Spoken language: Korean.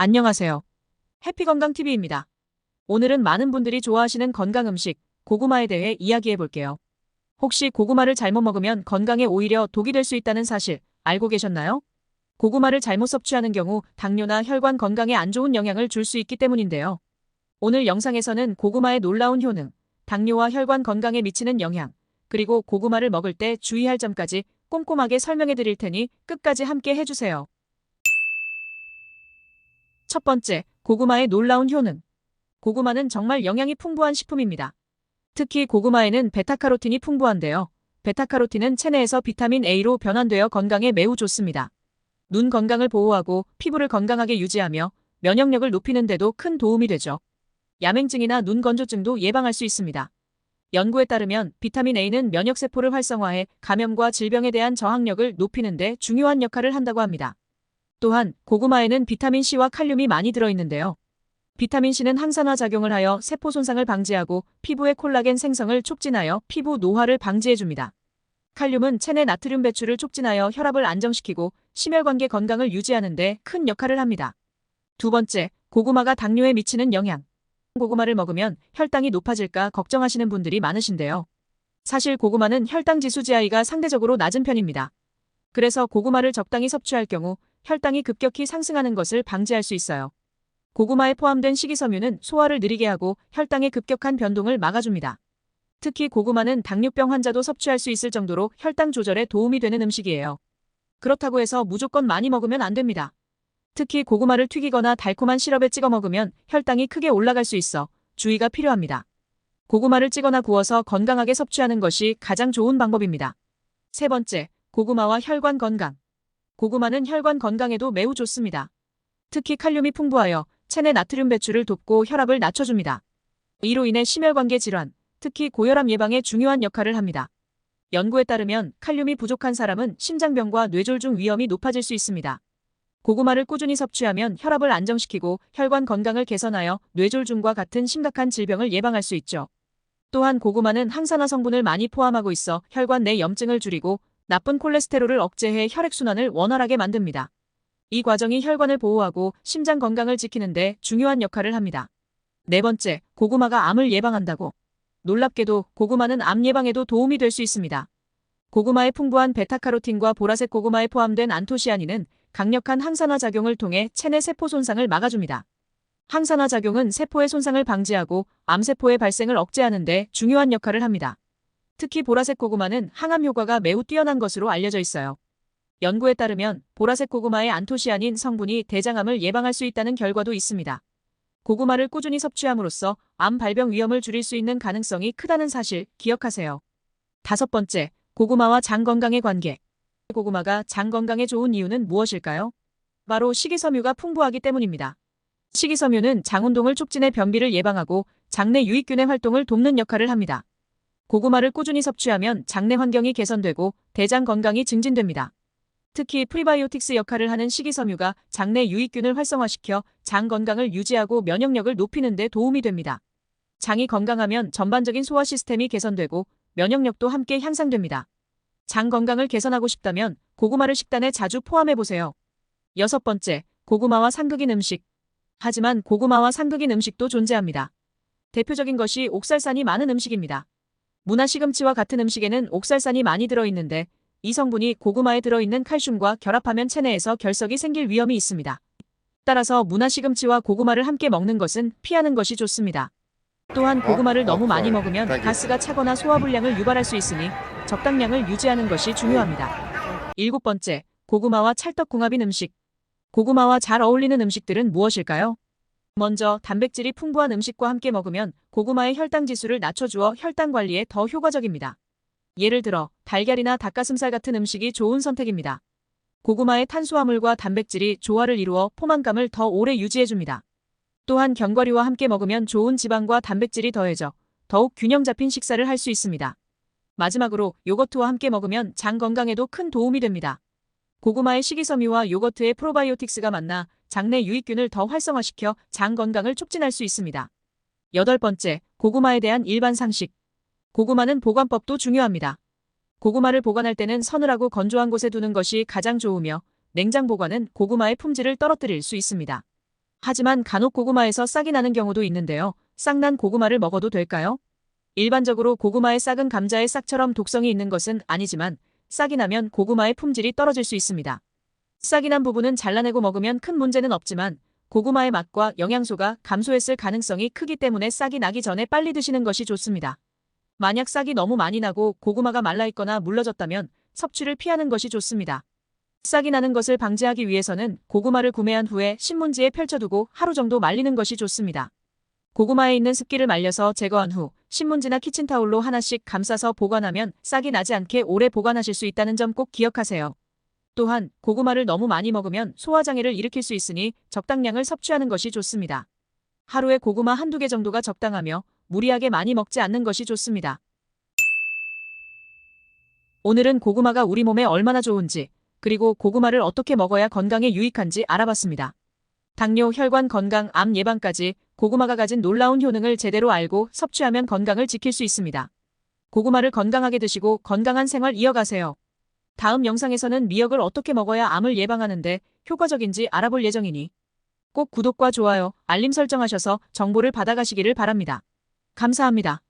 안녕하세요. 해피건강TV입니다. 오늘은 많은 분들이 좋아하시는 건강 음식, 고구마에 대해 이야기해 볼게요. 혹시 고구마를 잘못 먹으면 건강에 오히려 독이 될 수 있다는 사실 알고 계셨나요? 고구마를 잘못 섭취하는 경우 당뇨나 혈관 건강에 안 좋은 영향을 줄 수 있기 때문인데요. 오늘 영상에서는 고구마의 놀라운 효능, 당뇨와 혈관 건강에 미치는 영향, 그리고 고구마를 먹을 때 주의할 점까지 꼼꼼하게 설명해 드릴 테니 끝까지 함께 해주세요. 첫 번째, 고구마의 놀라운 효능. 고구마는 정말 영양이 풍부한 식품입니다. 특히 고구마에는 베타카로틴이 풍부한데요. 베타카로틴은 체내에서 비타민 A로 변환되어 건강에 매우 좋습니다. 눈 건강을 보호하고 피부를 건강하게 유지하며 면역력을 높이는 데도 큰 도움이 되죠. 야맹증이나 눈 건조증도 예방할 수 있습니다. 연구에 따르면 비타민 A는 면역세포를 활성화해 감염과 질병에 대한 저항력을 높이는 데 중요한 역할을 한다고 합니다. 또한 고구마에는 비타민 C와 칼륨이 많이 들어있는데요. 비타민 C는 항산화 작용을 하여 세포 손상을 방지하고 피부의 콜라겐 생성을 촉진하여 피부 노화를 방지해줍니다. 칼륨은 체내 나트륨 배출을 촉진하여 혈압을 안정시키고 심혈관계 건강을 유지하는 데 큰 역할을 합니다. 두 번째, 고구마가 당뇨에 미치는 영향. 고구마를 먹으면 혈당이 높아질까 걱정하시는 분들이 많으신데요. 사실 고구마는 혈당 지수 GI가 상대적으로 낮은 편입니다. 그래서 고구마를 적당히 섭취할 경우 혈당이 급격히 상승하는 것을 방지할 수 있어요. 고구마에 포함된 식이섬유는 소화를 느리게 하고 혈당의 급격한 변동을 막아줍니다. 특히 고구마는 당뇨병 환자도 섭취할 수 있을 정도로 혈당 조절에 도움이 되는 음식이에요. 그렇다고 해서 무조건 많이 먹으면 안 됩니다. 특히 고구마를 튀기거나 달콤한 시럽에 찍어 먹으면 혈당이 크게 올라갈 수 있어 주의가 필요합니다. 고구마를 찌거나 구워서 건강하게 섭취하는 것이 가장 좋은 방법입니다. 세 번째, 고구마와 혈관 건강. 고구마는 혈관 건강에도 매우 좋습니다. 특히 칼륨이 풍부하여 체내 나트륨 배출을 돕고 혈압을 낮춰줍니다. 이로 인해 심혈관계 질환, 특히 고혈압 예방에 중요한 역할을 합니다. 연구에 따르면 칼륨이 부족한 사람은 심장병과 뇌졸중 위험이 높아질 수 있습니다. 고구마를 꾸준히 섭취하면 혈압을 안정시키고 혈관 건강을 개선하여 뇌졸중과 같은 심각한 질병을 예방할 수 있죠. 또한 고구마는 항산화 성분을 많이 포함하고 있어 혈관 내 염증을 줄이고 나쁜 콜레스테롤을 억제해 혈액순환을 원활하게 만듭니다. 이 과정이 혈관을 보호하고 심장 건강을 지키는 데 중요한 역할을 합니다. 네 번째, 고구마가 암을 예방한다고. 놀랍게도 고구마는 암 예방에도 도움이 될 수 있습니다. 고구마에 풍부한 베타카로틴과 보라색 고구마에 포함된 안토시아닌은 강력한 항산화 작용을 통해 체내 세포 손상을 막아줍니다. 항산화 작용은 세포의 손상을 방지하고 암세포의 발생을 억제하는 데 중요한 역할을 합니다. 특히 보라색 고구마는 항암 효과가 매우 뛰어난 것으로 알려져 있어요. 연구에 따르면 보라색 고구마의 안토시아닌 성분이 대장암을 예방할 수 있다는 결과도 있습니다. 고구마를 꾸준히 섭취함으로써 암 발병 위험을 줄일 수 있는 가능성이 크다는 사실 기억하세요. 다섯 번째, 고구마와 장 건강의 관계. 고구마가 장 건강에 좋은 이유는 무엇일까요? 바로 식이섬유가 풍부하기 때문입니다. 식이섬유는 장 운동을 촉진해 변비를 예방하고 장내 유익균의 활동을 돕는 역할을 합니다. 고구마를 꾸준히 섭취하면 장내 환경이 개선되고 대장 건강이 증진됩니다. 특히 프리바이오틱스 역할을 하는 식이섬유가 장내 유익균을 활성화시켜 장 건강을 유지하고 면역력을 높이는 데 도움이 됩니다. 장이 건강하면 전반적인 소화 시스템이 개선되고 면역력도 함께 향상됩니다. 장 건강을 개선하고 싶다면 고구마를 식단에 자주 포함해보세요. 여섯 번째, 고구마와 상극인 음식. 하지만 고구마와 상극인 음식도 존재합니다. 대표적인 것이 옥살산이 많은 음식입니다. 문화시금치와 같은 음식에는 옥살산이 많이 들어있는데 이 성분이 고구마에 들어있는 칼슘과 결합하면 체내에서 결석이 생길 위험이 있습니다. 따라서 문화시금치와 고구마를 함께 먹는 것은 피하는 것이 좋습니다. 또한 고구마를 너무 많이 먹으면 가스가 차거나 소화불량을 유발할 수 있으니 적당량을 유지하는 것이 중요합니다. 일곱 번째, 고구마와 찰떡궁합인 음식. 고구마와 잘 어울리는 음식들은 무엇일까요? 먼저 단백질이 풍부한 음식과 함께 먹으면 고구마의 혈당 지수를 낮춰주어 혈당 관리에 더 효과적입니다. 예를 들어 달걀이나 닭가슴살 같은 음식이 좋은 선택입니다. 고구마의 탄수화물과 단백질이 조화를 이루어 포만감을 더 오래 유지해줍니다. 또한 견과류와 함께 먹으면 좋은 지방과 단백질이 더해져 더욱 균형 잡힌 식사를 할 수 있습니다. 마지막으로 요거트와 함께 먹으면 장 건강에도 큰 도움이 됩니다. 고구마의 식이섬유와 요거트의 프로바이오틱스가 만나 장내 유익균을 더 활성화시켜 장 건강을 촉진할 수 있습니다. 여덟 번째, 고구마에 대한 일반 상식. 고구마는 보관법도 중요합니다. 고구마를 보관할 때는 서늘하고 건조한 곳에 두는 것이 가장 좋으며 냉장 보관은 고구마의 품질을 떨어뜨릴 수 있습니다. 하지만 간혹 고구마에서 싹이 나는 경우도 있는데요. 싹 난 고구마를 먹어도 될까요? 일반적으로 고구마의 싹은 감자의 싹처럼 독성이 있는 것은 아니지만 싹이 나면 고구마의 품질이 떨어질 수 있습니다. 싹이 난 부분은 잘라내고 먹으면 큰 문제는 없지만 고구마의 맛과 영양소가 감소했을 가능성이 크기 때문에 싹이 나기 전에 빨리 드시는 것이 좋습니다. 만약 싹이 너무 많이 나고 고구마가 말라있거나 물러졌다면 섭취를 피하는 것이 좋습니다. 싹이 나는 것을 방지하기 위해서는 고구마를 구매한 후에 신문지에 펼쳐두고 하루 정도 말리는 것이 좋습니다. 고구마에 있는 습기를 말려서 제거한 후 신문지나 키친타올로 하나씩 감싸서 보관하면 싹이 나지 않게 오래 보관하실 수 있다는 점 꼭 기억하세요. 또한 고구마를 너무 많이 먹으면 소화장애를 일으킬 수 있으니 적당량을 섭취하는 것이 좋습니다. 하루에 고구마 한두 개 정도가 적당하며 무리하게 많이 먹지 않는 것이 좋습니다. 오늘은 고구마가 우리 몸에 얼마나 좋은지, 그리고 고구마를 어떻게 먹어야 건강에 유익한지 알아봤습니다. 당뇨, 혈관 건강, 암 예방까지 고구마가 가진 놀라운 효능을 제대로 알고 섭취하면 건강을 지킬 수 있습니다. 고구마를 건강하게 드시고 건강한 생활 이어가세요. 다음 영상에서는 미역을 어떻게 먹어야 암을 예방하는데 효과적인지 알아볼 예정이니 꼭 구독과 좋아요, 알림 설정하셔서 정보를 받아가시기를 바랍니다. 감사합니다.